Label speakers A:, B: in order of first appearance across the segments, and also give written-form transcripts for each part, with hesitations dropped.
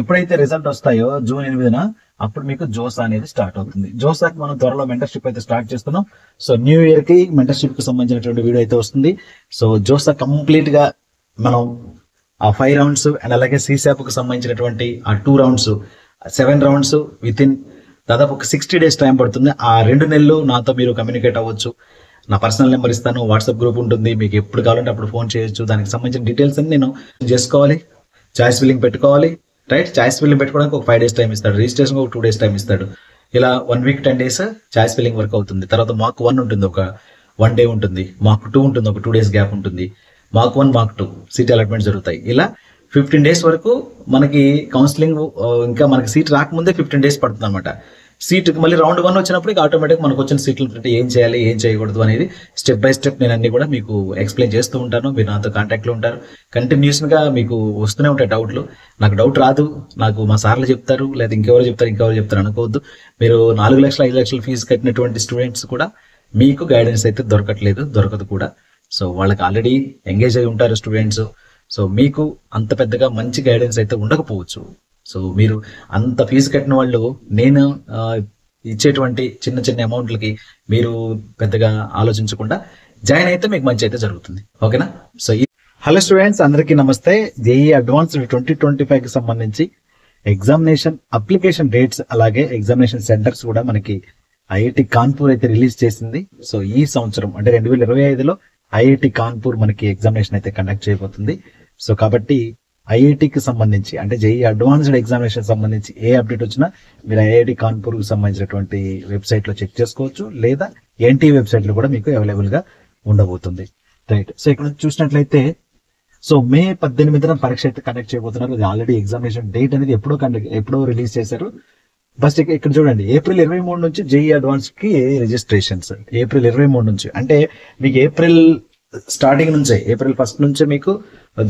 A: ఎప్పుడైతే రిజల్ట్ వస్తాయో జూన్ 8న అప్పుడు మీకు జోసా అనేది స్టార్ట్ అవుతుంది. జోసాకి మనం త్వరలో మెంటర్షిప్ అయితే స్టార్ట్ చేస్తున్నాం. సో న్యూ ఇయర్ కి మెంటర్షిప్ కి సంబంధించినటువంటి వీడియో అయితే వస్తుంది. సో జోసా కంప్లీట్ గా మనం ఆ 5 రౌండ్స్ అండ్ అలాగే సీసాప్ కు సంబంధించినటువంటి ఆ 2 రౌండ్స్ 7 రౌండ్స్ విత్ ఇన్ దాదాపు ఒక 60 డేస్ టైం పడుతుంది. ఆ 2 నెలలు నాతో మీరు కమ్యూనికేట్ అవ్వచ్చు. నా పర్సనల్ నెంబర్ ఇస్తాను, వాట్సాప్ గ్రూప్ ఉంటుంది, మీకు ఎప్పుడు కావాలంటే అప్పుడు ఫోన్ చేయొచ్చు. దానికి సంబంధించిన డీటెయిల్స్ అన్ని నేను చేసుకోవాలి. చాయిస్ ఫిల్లింగ్ పెట్టుకోవాలి. రైట్, చాయిస్ ఫిల్లింగ్ పెట్టుకోవడానికి ఒక 5 డేస్ టైం ఇస్తాడు, రిజిస్ట్రేషన్ ఒక 2 డేస్ టైం ఇస్తాడు. ఇలా 1 week 10 days choice filling work అవుతుంది. తర్వాత మాక్ 1 ఉంటుంది, ఒక 1 డే ఉంటుంది. మాక్ 2 ఉంటుంది, ఒక 2 డేస్ గ్యాప్ ఉంటుంది. మాక్ 1 మాక్ 2 సీట్ అలాట్మెంట్ జరుగుతాయి. ఇలా 15 డేస్ వరకు మనకి కౌన్సిలింగ్, ఇంకా మనకి సీట్ రాకముందే 15 డేస్ పడుతుంది అనమాట. సీట్కి మళ్ళీ రౌండ్ 1 వచ్చినప్పుడు ఆటోమేటిక్ మనకు వచ్చిన సీట్లు ఏం చేయాలి ఏం చేయకూడదు అనేది స్టెప్ బై స్టెప్ నేను అన్ని కూడా మీకు ఎక్స్ప్లెయిన్ చేస్తూ ఉంటాను. మీరు నాతో కాంటాక్ట్లో ఉంటారు. కంటిన్యూస్గా మీకు వస్తూనే ఉంటాయి డౌట్లు. నాకు డౌట్ రాదు, నాకు మా సార్లు చెప్తారు, లేదా ఇంకెవరు చెప్తారు అనుకోవద్దు. మీరు 4 లక్షలు 5 లక్షలు ఫీజు కట్టినటువంటి స్టూడెంట్స్ కూడా మీకు గైడెన్స్ అయితే దొరకదు కూడా. సో వాళ్ళకి ఆల్రెడీ ఎంగేజ్ అయి ఉంటారు స్టూడెంట్స్. సో మీకు అంత పెద్దగా మంచి గైడెన్స్ అయితే ఉండకపోవచ్చు. సో మీరు అంత ఫీజు కట్టిన వాళ్ళు నేను ఇచ్చేటువంటి చిన్న చిన్న అమౌంట్లకి మీరు పెద్దగా ఆలోచించకుండా జాయిన్ అయితే మీకు మంచి అయితే జరుగుతుంది. ఓకేనా? సో హలో స్టూడెంట్స్, అందరికీ నమస్తే. జేఈ అడ్వాన్స్డ్ 2025 కి సంబంధించి ఎగ్జామినేషన్ అప్లికేషన్ డేట్స్ అలాగే ఎగ్జామినేషన్ సెంటర్స్ కూడా మనకి ఐఐటి కాన్పూర్ అయితే రిలీజ్ చేసింది. సో ఈ సంవత్సరం అంటే 2025లో ఐఐటి కాన్పూర్ మనకి ఎగ్జామినేషన్ అయితే కండక్ట్ చేయబోతుంది. సో కాబట్టి ఐఐటికి సంబంధించి అంటే జేఈ అడ్వాన్స్డ్ ఎగ్జామినేషన్ సంబంధించి ఏ అప్డేట్ వచ్చినా మీరు ఐఐటి కాన్పూర్ కి సంబంధించినటువంటి వెబ్సైట్ లో చెక్ చేసుకోవచ్చు, లేదా ఎన్టీ వెబ్సైట్ లో కూడా మీకు అవైలబుల్ గా ఉండబోతుంది. రైట్, సో ఇక్కడ చూసినట్లయితే సో మే 18న పరీక్ష అయితే కండక్ట్ చేయబోతున్నారు. ఇది ఆల్రెడీ ఎగ్జామినేషన్ డేట్ అనేది ఎప్పుడో రిలీజ్ చేశారు. ఫస్ట్ ఇక్కడ చూడండి, ఏప్రిల్ 23 నుంచి జేఈ అడ్వాన్స్ కి రిజిస్ట్రేషన్స్. ఏప్రిల్ 23 నుంచి అంటే మీకు ఏప్రిల్ స్టార్టింగ్ నుంచే, ఏప్రిల్ 1 నుంచే మీకు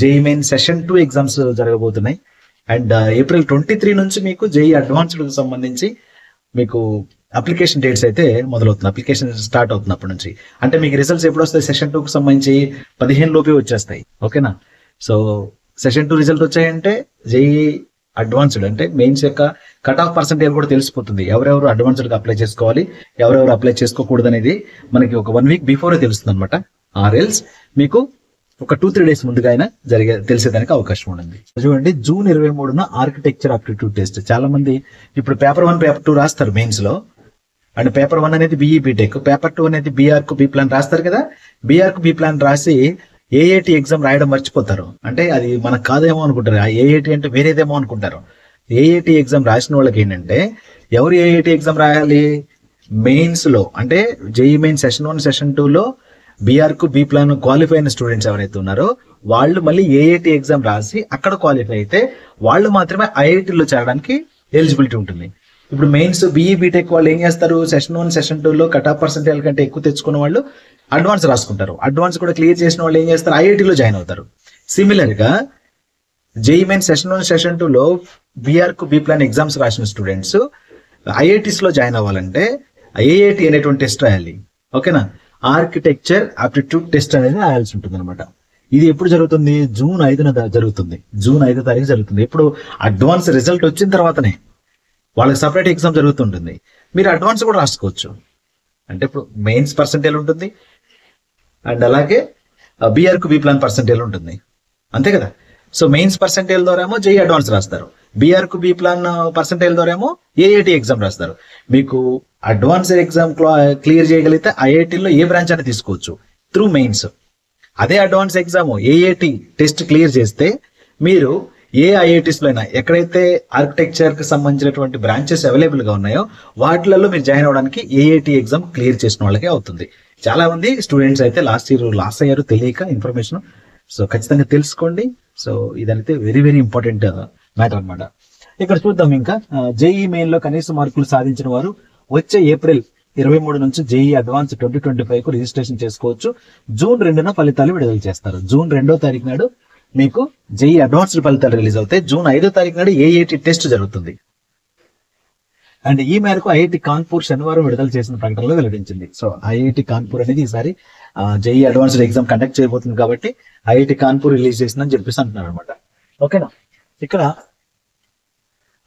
A: జేఈ మెయిన్ సెషన్ 2 ఎగ్జామ్స్ జరగబోతున్నాయి. అండ్ ఏప్రిల్ 23 నుంచి మీకు జేఈ అడ్వాన్స్డ్ కి సంబంధించి మీకు అప్లికేషన్ డేట్స్ అయితే మొదలవుతుంది. అప్లికేషన్ స్టార్ట్ అవుతుంది అప్పటి నుంచి. అంటే మీకు రిజల్ట్స్ ఎప్పుడు వస్తాయి? సెషన్ 2 కి సంబంధించి 15 లోపే వచ్చేస్తాయి. ఓకేనా? సో సెషన్ 2 రిజల్ట్ వచ్చాయంటే జేఈ అడ్వాన్స్డ్ అంటే మెయిన్స్ యొక్క కట్ ఆఫ్ పర్సెంటేజ్ కూడా తెలిసిపోతుంది. ఎవరెవరు అడ్వాన్స్డ్ గా అప్లై చేసుకోవాలి, ఎవరెవరు అప్లై చేసుకోకూడదు అనేది మనకి ఒక 1 వీక్ బిఫోరే తెలుస్తుంది అనమాట. ఆర్ఎల్స్ మీకు ఒక 2-3 డేస్ ముందుగా అయినా తెలిసేదానికి అవకాశం ఉంది. చూడండి, జూన్ 23న ఆర్కిటెక్చర్ ఆప్టిట్యూడ్ టెస్ట్. చాలా మంది ఇప్పుడు పేపర్ 1 పేపర్ 2 రాస్తారు మెయిన్స్ లో. అండ్ పేపర్ 1 అనేది బిఈ బీటెక్, పేపర్ 2 అనేది బీఆర్కు బి ప్లాన్ రాస్తారు కదా. బీఆర్కు బి ప్లాన్ రాసి ఏఐటి ఎగ్జామ్ రాయడం మర్చిపోతారు. అంటే అది మనకు కాదేమో అనుకుంటారు, ఆ ఏఐటి అంటే వేరేదేమో అనుకుంటారు. ఏఐటి ఎగ్జామ్ రాసిన వాళ్ళకి ఏంటంటే, ఎవరు ఏఐటి ఎగ్జామ్ రాయాలి? మెయిన్స్ లో అంటే జేఈ మెయిన్ సెషన్ 1 సెషన్ 2లో బీఆర్కు బి ప్లాన్ క్వాలిఫై అయిన స్టూడెంట్స్ ఎవరైతే ఉన్నారో వాళ్ళు మళ్ళీ ఏఐటి ఎగ్జామ్ రాసి అక్కడ క్వాలిఫై అయితే వాళ్ళు మాత్రమే ఐఐటిలో చేరడానికి ఎలిజిబిలిటీ ఉంటుంది. ఇప్పుడు మెయిన్స్ బిఈ బీటెక్ వాళ్ళు ఏం చేస్తారు? సెషన్ 1 సెషన్ 2లో కట్ ఆఫ్ పర్సెంటేజ్ కంటే ఎక్కువ తెచ్చుకున్న వాళ్ళు అడ్వాన్స్ రాసుకుంటారు. అడ్వాన్స్ కూడా క్లియర్ చేసిన వాళ్ళు ఏం చేస్తారు? ఐఐటిలో జాయిన్ అవుతారు. సిమిలర్ గా జేఈ మెయిన్ సెషన్ 1 సెషన్ 2లో బీఆర్కు బి ప్లాన్ ఎగ్జామ్స్ రాసిన స్టూడెంట్స్ ఐఐటిస్ లో జాయిన్ అవ్వాలంటే ఐఐటి అనేటువంటి టెస్ట్ రాయాలి. ఓకేనా? ఆర్కిటెక్చర్ ఆప్టిట్యూడ్ టెస్ట్ అనేది రాయాల్సి ఉంటుంది అనమాట. ఇది ఎప్పుడు జరుగుతుంది? జూన్ 5న జరుగుతుంది. జూన్ 5వ తారీఖు జరుగుతుంది. ఇప్పుడు అడ్వాన్స్ రిజల్ట్ వచ్చిన తర్వాతనే వాళ్ళకి సపరేట్ ఎగ్జామ్ జరుగుతుంటుంది. మీరు అడ్వాన్స్ కూడా రాసుకోవచ్చు. అంటే ఇప్పుడు మెయిన్స్ పర్సెంటేజ్ ఉంటుంది అండ్ అలాగే బీఆర్కు బి ప్లాన్ పర్సెంటేజ్ ఉంటుంది, అంతే కదా. సో మెయిన్స్ పర్సెంటేజ్ ద్వారా ఏమో జేఈ అడ్వాన్స్ రాస్తారు, బీఆర్కు బి ప్లాన్ పర్సెంటేజ్ ద్వారా ఏమో ఏఐటి ఎగ్జామ్ రాస్తారు. మీకు అడ్వాన్స్ ఎగ్జామ్ క్లియర్ చేయగలిగితే ఐఐటిలో ఏ బ్రాంచ్ అని తీసుకోవచ్చు త్రూ మెయిన్స్. అదే advance exam IIT test clear చేస్తే మీరు ఏ ఐఐటీస్ లో అయినా ఎక్కడైతే ఆర్కిటెక్చర్ కి సంబంధించినటువంటి బ్రాంచెస్ అవైలబుల్ గా ఉన్నాయో వాటిలలో మీరు జాయిన్ అవడానికి ఏఐటి ఎగ్జామ్ క్లియర్ చేసిన వాళ్ళకే అవుతుంది. చాలా మంది స్టూడెంట్స్ అయితే లాస్ట్ అయ్యారు తెలియక ఇన్ఫర్మేషన్. సో ఖచ్చితంగా తెలుసుకోండి. సో ఇదైతే వెరీ వెరీ ఇంపార్టెంట్ మ్యాటర్ అనమాట. ఇక్కడ చూద్దాం. ఇంకా జేఈ మెయిన్ లో కనీస మార్కులు సాధించిన వారు వచ్చే ఏప్రిల్ 23 నుంచి జేఈ అడ్వాన్స్ 2025 కు రిజిస్ట్రేషన్ చేసుకోవచ్చు. జూన్ 2న ఫలితాలు విడుదల చేస్తారు. జూన్ 2వ తారీఖు నాడు మీకు జేఈ అడ్వాన్స్డ్ ఫలితాలు రిలీజ్ అవుతాయి. జూన్ 5వ తారీఖు నాడు ఏఐటి టెస్ట్ జరుగుతుంది. అండ్ ఈ మేరకు ఐఐటి కాన్పూర్ శనివారం విడుదల చేసిన ప్రకటనలో వెల్లడించింది. సో ఐఐటి కాన్పూర్ అనేది ఈసారి జేఈ అడ్వాన్స్డ్ ఎగ్జామ్ కండక్ట్ చేయబోతుంది కాబట్టి ఐఐటి కాన్పూర్ రిలీజ్ చేసిందని చెప్పేసి అంటున్నారు అనమాట. ఓకేనా? ఇక్కడ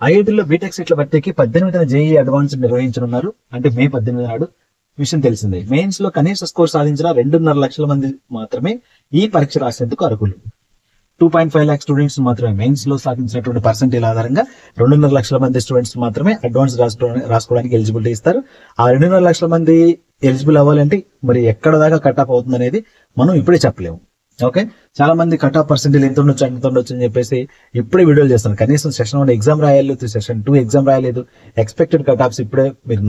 A: ఐఐటీలో బీటెక్ సీట్ల భర్తీకి 18న జేఈ అడ్వాన్స్ నిర్వహించనున్నారు. అంటే మే 18 నాడు విషయం తెలిసిందే. మెయిన్స్ లో కనీస స్కోర్ సాధించిన 2.5 లక్షల మంది మాత్రమే ఈ పరీక్ష రాసేందుకు అర్హులు. 2.5 లాక్ స్టూడెంట్స్ మాత్రమే మెయిన్స్ లో సాధించినటువంటి పర్సెంటేజ్ ఆధారంగా 2.5 లక్షల మంది స్టూడెంట్స్ మాత్రమే అడ్వాన్స్ రాసుకోవడానికి ఎలిజిబిలిటీ ఇస్తారు. ఆ 2.5 లక్షల మంది ఎలిజిబుల్ అవ్వాలంటే మరి ఎక్కడ దాకా కట్ ఆఫ్ అవుతుంది అనేది మనం ఇప్పుడే చెప్పలేము. ఓకే, చాలా మంది కట్ ఆఫ్ పర్సెంటేజ్ ఎంత ఉండొచ్చు అని చెప్పేసి ఇప్పుడే వీడియోలు చేస్తాను. కనీసం సెషన్ 1 ఎగ్జామ్ రాయలేదు, సెషన్ 2 ఎగ్జామ్ రాయలేదు. ఎక్స్పెక్టెడ్ కట్ ఆఫ్స్ ఇప్పుడే మీరు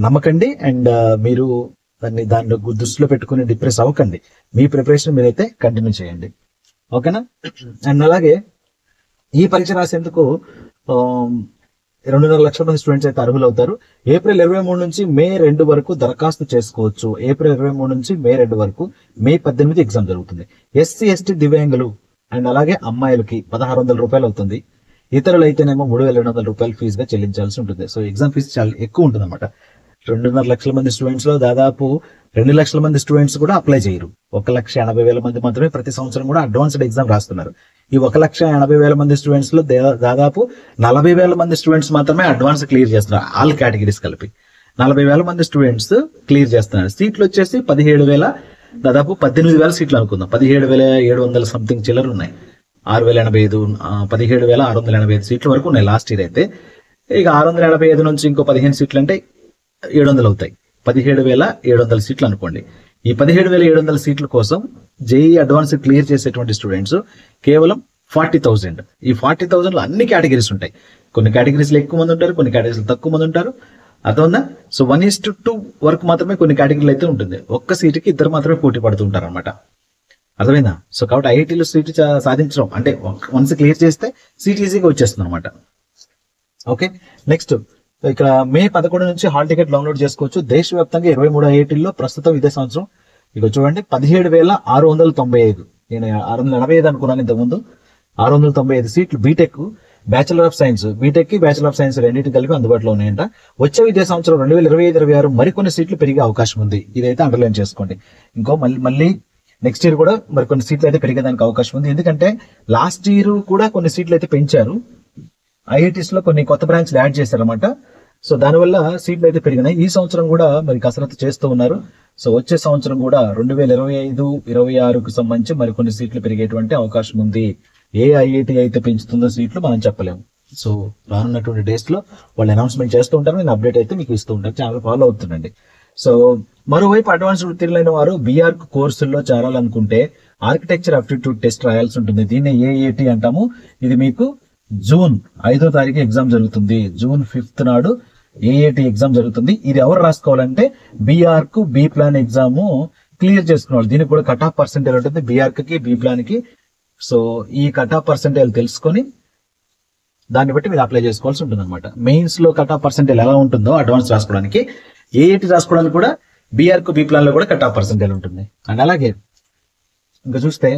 A: నమ్మకండి. అండ్ మీరు దాన్ని దృష్టిలో పెట్టుకుని డిప్రెస్ అవ్వకండి. మీ ప్రిపరేషన్ మీరైతే కంటిన్యూ చేయండి. ఓకేనా? అండ్ అలాగే ఈ పరీక్ష రాసేందుకు 2.5 లక్షల మంది స్టూడెంట్స్ అయితే అర్హులు అవుతారు. ఏప్రిల్ 23 నుంచి మే 2 వరకు దరఖాస్తు చేసుకోవచ్చు. ఏప్రిల్ 23 నుంచి మే 2 వరకు, మే 18 ఎగ్జామ్ జరుగుతుంది. ఎస్సీ ఎస్టీ దివ్యాంగులు అండ్ అలాగే అమ్మాయిలకి 1600 రూపాయలు అవుతుంది. ఇతరులు అయితేనేమో 3200 రూపాయలు ఫీజుగా చెల్లించాల్సి ఉంటుంది. సో ఎగ్జామ్ ఫీజు చాలా ఎక్కువ ఉంటుంది అనమాట. 2.5 లక్షల మంది స్టూడెంట్స్ లో దాదాపు 2 లక్షల మంది స్టూడెంట్స్ కూడా అప్లై చేయరు. 1,80,000 మంది మాత్రమే ప్రతి సంవత్సరం కూడా అడ్వాన్స్డ్ ఎగ్జామ్ రాస్తున్నారు. ఈ 1,80,000 మంది స్టూడెంట్స్ లో దాదాపు 40,000 మంది స్టూడెంట్స్ మాత్రమే అడ్వాన్స్ క్లియర్ చేస్తున్నారు. ఆల్ కేటగిరీస్ కలిపి 40,000 మంది స్టూడెంట్స్ క్లియర్ చేస్తున్నారు. సీట్లు వచ్చేసి 17,000, దాదాపు 18,000 సీట్లు అనుకుందాం. 17,700 సంథింగ్ చిల్లర ఉన్నాయి. 6,085, 17,685 సీట్ల వరకు ఉన్నాయి లాస్ట్ ఇయర్ అయితే. ఇక 685 నుంచి ఇంకో 15 సీట్లు అంటే 700 అవుతాయి. 17,700 సీట్లు అనుకోండి. ఈ 17,700 సీట్ల కోసం జేఈ అడ్వాన్స్ క్లియర్ చేసేటువంటి స్టూడెంట్స్ కేవలం 40,000. ఈ 40,000 లో అన్ని కేటగిరీస్ ఉంటాయి. కొన్ని కేటగిరీస్ లో ఎక్కువ మంది ఉంటారు, కొన్ని కేటగిరీస్ లో తక్కువ మంది ఉంటారు. అర్థమైందా? సో 1:2 వరకు మాత్రమే కొన్ని కేటగిరీలు అయితే ఉంటుంది. ఒక్క సీటుకి ఇద్దరు మాత్రమే పోటీ పడుతూ ఉంటారు అనమాట. అర్థమైందా? సో కాబట్టి ఐఐటీలో సీట్ సాధించడం అంటే వన్స్ క్లియర్ చేస్తే సీట్ ఈజీగా వచ్చేస్తుంది అనమాట. ఓకే, నెక్స్ట్ ఇక్కడ మే 11 నుంచి హాల్ టికెట్ డౌన్లోడ్ చేసుకోవచ్చు. దేశవ్యాప్తంగా 23 ఐఐటీల్లో ప్రస్తుతం ఇదే సంవత్సరం ఇక చూడండి 17,695. నేను 685 అనుకున్నాను ఇంతకుముందు. 695 సీట్లు BTech, bachelor of science, BTech కి బ్యాచిలర్ ఆఫ్ సైన్స్ రెండింటి కలిపి అందుబాటులో ఉన్నాయంట. వచ్చే విద్యా సంవత్సరం 2025-26 మరికొన్ని సీట్లు పెరిగే అవకాశం ఉంది. ఇదైతే అండర్లైన్ చేసుకోండి. ఇంకో మళ్ళీ నెక్స్ట్ ఇయర్ కూడా మరికొన్ని సీట్లు అయితే పెరిగేదానికి అవకాశం ఉంది. ఎందుకంటే లాస్ట్ ఇయర్ కూడా కొన్ని సీట్లు అయితే పెంచారు. ఐఐటీస్ లో కొన్ని కొత్త బ్రాంచ్లు యాడ్ చేశారన్నమాట. సో దానివల్ల సీట్లు అయితే పెరిగినాయి. ఈ సంవత్సరం కూడా మరి కసరత్తు చేస్తూ ఉన్నారు. సో వచ్చే సంవత్సరం కూడా 2025-26కు సంబంధించి మరికొన్ని సీట్లు పెరిగేటువంటి అవకాశం ఉంది. ఏ ఐఐటీ అయితే పెంచుతుందో సీట్లు మనం చెప్పలేము. సో రానున్నటువంటి డేస్ లో వాళ్ళు అనౌన్స్మెంట్ చేస్తూ ఉంటారు. నేను అప్డేట్ అయితే మీకు ఇస్తూ ఉంటాను. ఛానల్ ఫాలో అవుతుండండి. సో మరోవైపు అడ్వాన్స్ ఉత్తీర్ణులైన వారు బీఆర్ కోర్సుల్లో చేరాలనుకుంటే ఆర్కిటెక్చర్ అప్టిట్యూడ్ టెస్ట్ రాయాల్సి ఉంటుంది. దీన్ని ఏఐటి అంటాము. ఇది మీకు జూన్ 5వ తారీఖు ఎగ్జామ్ జరుగుతుంది. జూన్ 5th నాడు ఏఐటి ఎగ్జామ్ జరుగుతుంది. ఇది ఎవరు రాసుకోవాలంటే బీఆర్ కు బి ప్లాన్ ఎగ్జామ్ క్లియర్ చేసుకున్న దీనికి కూడా కట్ ఆఫ్ పర్సెంటేజ్ ఉంటుంది బీఆర్ కి బి ప్లాన్ కి. సో ఈ కట్ ఆఫ్ పర్సెంటేజ్ తెలుసుకొని దాన్ని బట్టి మీరు అప్లై చేసుకోవాల్సి ఉంటుంది అనమాట. మెయిన్స్ లో కట్ ఆఫ్ పర్సెంటేజ్ ఎలా ఉంటుందో అడ్వాన్స్ రాసుకోవడానికి, ఏఐటి రాసుకోవడానికి కూడా బీఆర్ కు బి ప్లాన్ లో కూడా కట్ ఆఫ్ పర్సెంటేజ్ ఉంటుంది. అండ్ అలాగే ఇంకా చూస్తే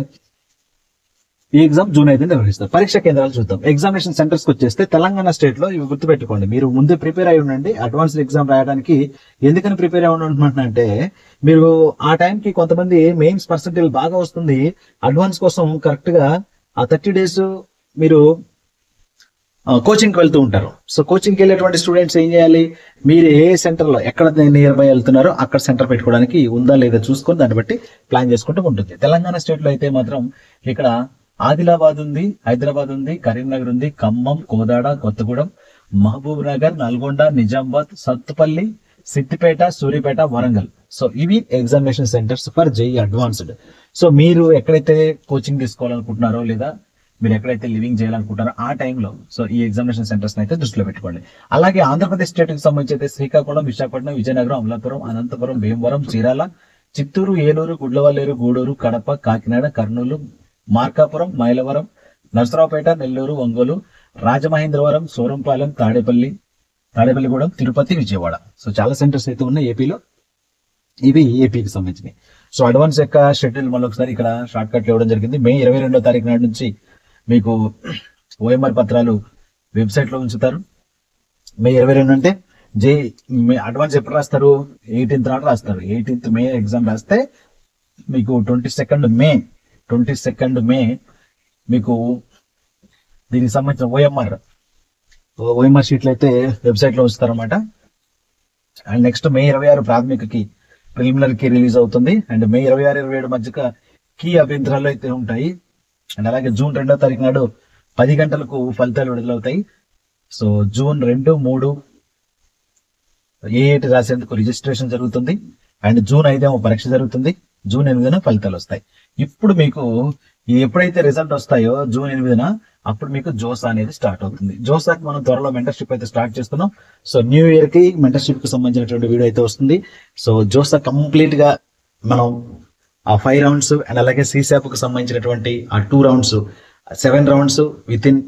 A: ఈ ఎగ్జామ్ జూన్ 5 నిర్వహిస్తారు. పరీక్ష కేంద్రాలు చూద్దాం. ఎగ్జామినేషన్ సెంటర్స్ కి వచ్చేస్తే తెలంగాణ స్టేట్ లో ఇవి గుర్తుపెట్టుకోండి. మీరు ముందే ప్రిపేర్ అయి ఉండండి. అడ్వాన్స్ ఎగ్జామ్ రాయడానికి ఎందుకని ప్రిపేర్ అయి ఉంటున్నారంటే మీరు ఆ టైంకి కొంతమంది మెయిన్స్ పర్సెంటేజ్ బాగా వస్తుంది, అడ్వాన్స్ కోసం కరెక్ట్ గా ఆ 30 days మీరు కోచింగ్ కి వెళ్తూ ఉంటారు. సో కోచింగ్ కి వెళ్ళేటువంటి స్టూడెంట్స్ ఏం చేయాలి? మీరు ఏ సెంటర్ లో ఎక్కడ నియర్ బై వెళ్తున్నారో అక్కడ సెంటర్ పెట్టుకోవడానికి ఉందా లేదా చూసుకొని దాన్ని బట్టి ప్లాన్ చేసుకుంటూ ఉంటుంది. తెలంగాణ స్టేట్ లో అయితే మాత్రం ఇక్కడ ఆదిలాబాద్ ఉంది, హైదరాబాద్ ఉంది, కరీంనగర్ ఉంది, ఖమ్మం, కోదాడ, కొత్తగూడెం, మహబూబ్ నగర్, నల్గొండ, నిజామాబాద్, సత్తుపల్లి, సిద్దిపేట, సూర్యాపేట, వరంగల్. సో ఇవి examination centres for JEE advanced. So మీరు ఎక్కడైతే కోచింగ్ తీసుకోవాలనుకుంటున్నారో లేదా మీరు ఎక్కడైతే లివింగ్ చేయాలనుకుంటారో ఆ టైంలో సో ఈ ఎగ్జామినేషన్ సెంటర్స్ అయితే దృష్టిలో పెట్టుకోండి. అలాగే ఆంధ్రప్రదేశ్ స్టేట్ కి సంబంధించి అయితే శ్రీకాకుళం, విశాఖపట్నం, విజయనగరం, అమలాపురం, అనంతపురం, భీమవరం, చీరాల, చిత్తూరు, ఏలూరు, గుడ్లవల్లేరు, గూడూరు, కడప, కాకినాడ, కర్నూలు, మార్కాపురం, మైలవరం, నరసరావుపేట, నెల్లూరు, ఒంగోలు, రాజమహేంద్రవరం, సోరంపాలెం, తాడేపల్లిగూడెం, తిరుపతి, విజయవాడ. సో చాలా సెంటర్స్ అయితే ఉన్నాయి ఏపీలో. ఇవి ఏపీకి సంబంధించినవి. సో అడ్వాన్స్ యొక్క షెడ్యూల్ మళ్ళీ ఒకసారి ఇక్కడ షార్ట్ కట్ ఇవ్వడం జరిగింది. మే 22వ తారీఖు నాటి నుంచి మీకు ఓఎంఆర్ పత్రాలు వెబ్సైట్ లో ఉంచుతారు. మే 22 అంటే అడ్వాన్స్ ఎప్పుడు రాస్తారు? 18th నాడు రాస్తారు. 18th మే ఎగ్జామ్ రాస్తే మీకు 22nd మే మీకు దీనికి సంబంధించిన ఓఎంఆర్ ఓఎంఆర్ షీట్లు అయితే వెబ్సైట్ లో ఉంచుతారన్నమాట. అండ్ నెక్స్ట్ మే 26 ప్రాథమికకి ప్రిలిమినరీకి రిలీజ్ అవుతుంది. అండ్ మే 26, 27 మధ్యక కీ అభ్యంతరాలు అయితే ఉంటాయి. అండ్ అలాగే జూన్ 2వ తారీఖు నాడు 10 గంటలకు ఫలితాలు విడుదలవుతాయి. సో జూన్ 2, 3 ఏఐటి రాసేందుకు రిజిస్ట్రేషన్ జరుగుతుంది. అండ్ జూన్ 5 పరీక్ష జరుగుతుంది. జూన్ 8న ఫలితాలు వస్తాయి. ఇప్పుడు మీకు ఎప్పుడైతే రిజల్ట్ వస్తాయో జూన్ 8న అప్పుడు మీకు జోసా అనేది స్టార్ట్ అవుతుంది. జోసాకి మనం త్వరలో మెంటర్షిప్ అయితే స్టార్ట్ చేస్తున్నాం. సో న్యూ ఇయర్ కి మెంటర్షిప్ కి సంబంధించినటువంటి వీడియో అయితే వస్తుంది. సో జోసా కంప్లీట్ గా మనం ఆ 5 రౌండ్స్ అండ్ అలాగే సిసాప్ కు సంబంధించినటువంటి ఆ 2 రౌండ్స్ 7 రౌండ్స్ విత్ ఇన్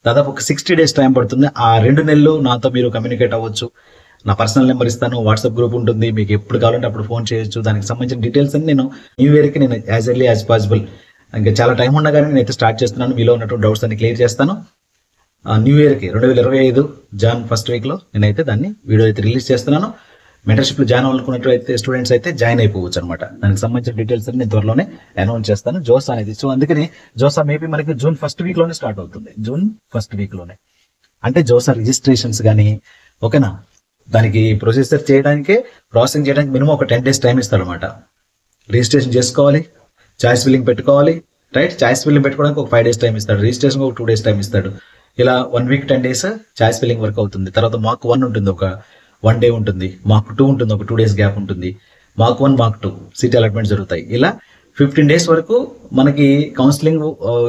A: దాదాపు ఒక 60 days టైం పడుతుంది. ఆ 2 నెలలు నాతో మీరు కమ్యూనికేట్ అవ్వచ్చు. నా పర్సనల్ నెంబర్ ఇస్తాను, వాట్సాప్ గ్రూప్ ఉంటుంది, మీకు ఎప్పుడు కావాలంటే అప్పుడు ఫోన్ చేయొచ్చు. దానికి సంబంధించిన డీటెయిల్స్ అన్ని నేను న్యూ ఇయర్ కి నేను యాజ్ ఎర్లీ యాజ్ పాసిబుల్, ఇంకా చాలా టైం ఉండగానే నేనైతే స్టార్ట్ చేస్తున్నాను. మీలో ఉన్నటువంటి డౌట్స్ అన్ని క్లియర్ చేస్తాను. న్యూ ఇయర్ కి 2025 జాన్ ఫస్ట్ వీక్ లో నేనైతే దాన్ని వీడియో అయితే రిలీజ్ చేస్తున్నాను. మెంటర్షిప్ లో జాయిన్ అవ్వాలనుకున్నట్టు స్టూడెంట్స్ అయితే జాయిన్ అయిపోవచ్చు అనమాట. దానికి సంబంధించిన డీటెయిల్స్ అన్ని నేను త్వరలోనే అనౌన్స్ చేస్తాను. జోసా అనేది, సో అందుకని జోసా మేబీ మనకి జూన్ ఫస్ట్ వీక్ లోనే స్టార్ట్ అవుతుంది. జూన్ ఫస్ట్ వీక్ లోనే అంటే జోసా రిజిస్ట్రేషన్స్ కానీ, ఓకేనా, దానికి ప్రొసీజర్ ప్రాసెసింగ్ చేయడానికి మినిమం ఒక 10 days టైం ఇస్తాడు అనమాట. రిజిస్ట్రేషన్ చేసుకోవాలి, చాయిస్ ఫిల్లింగ్ పెట్టుకోవాలి, రైట్. చాయిస్ ఫిల్లింగ్ పెట్టుకోవడానికి ఒక 5 days టైం ఇస్తాడు. రిజిస్ట్రేషన్ ఒక 2 days టైం ఇస్తాడు. ఇలా 1 week 10 days choice filling work అవుతుంది. తర్వాత మాక్ 1 ఉంటుంది, ఒక 1 day ఉంటుంది. మాక్ 2 ఉంటుంది, ఒక 2 days గ్యాప్ ఉంటుంది. మాక్ 1, మాక్ 2 సీట్ అలాట్మెంట్ జరుగుతాయి. ఇలా 15 days వరకు మనకి కౌన్సిలింగ్,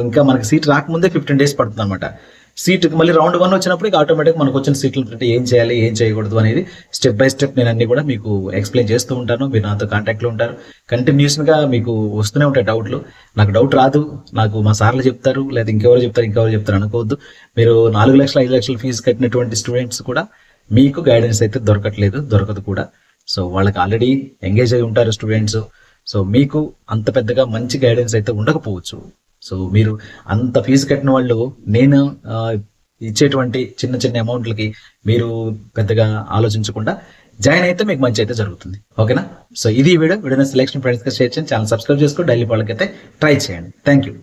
A: ఇంకా మనకి సీట్ రాకముందే 15 days పడుతుంది అనమాట. సీట్కి మళ్ళీ రౌండ్ 1 వచ్చినప్పుడు ఆటోమేటిక్ మనకు వచ్చిన సీట్లు ఏం చేయాలి, ఏం చేయకూడదు అనేది స్టెప్ బై స్టెప్ నేను అన్ని కూడా మీకు ఎక్స్ప్లెయిన్ చేస్తూ ఉంటాను. మీరు నాతో కాంటాక్ట్లో ఉంటారు. కంటిన్యూస్ గా మీకు వస్తూనే ఉంటాయి డౌట్లు. నాకు డౌట్ రాదు, నాకు మా సార్లు చెప్తారు, లేదా ఇంకెవరు చెప్తారు అనుకోవద్దు. మీరు 4 లక్షలు 5 లక్షలు ఫీజు కట్టినటువంటి స్టూడెంట్స్ కూడా మీకు గైడెన్స్ అయితే దొరకదు కూడా. సో వాళ్ళకి ఆల్రెడీ ఎంగేజ్ అయి ఉంటారు స్టూడెంట్స్. సో మీకు అంత పెద్దగా మంచి గైడెన్స్ అయితే ఉండకపోవచ్చు. సో మీరు అంత ఫీజు కట్టిన వాళ్ళు నేను ఇచ్చేటువంటి చిన్న చిన్న అమౌంట్లకి మీరు పెద్దగా ఆలోచించకుండా జాయిన్ అయితే మీకు మంచి అయితే జరుగుతుంది. ఓకేనా? సో ఇది వీడియో సెలెక్షన్ ఫ్రెండ్స్ గా షేర్ చేయండి. ఛానల్ సబ్స్క్రైబ్ చేసుకోండి. డైలీ వాళ్ళకైతే ట్రై చేయండి. Thank you.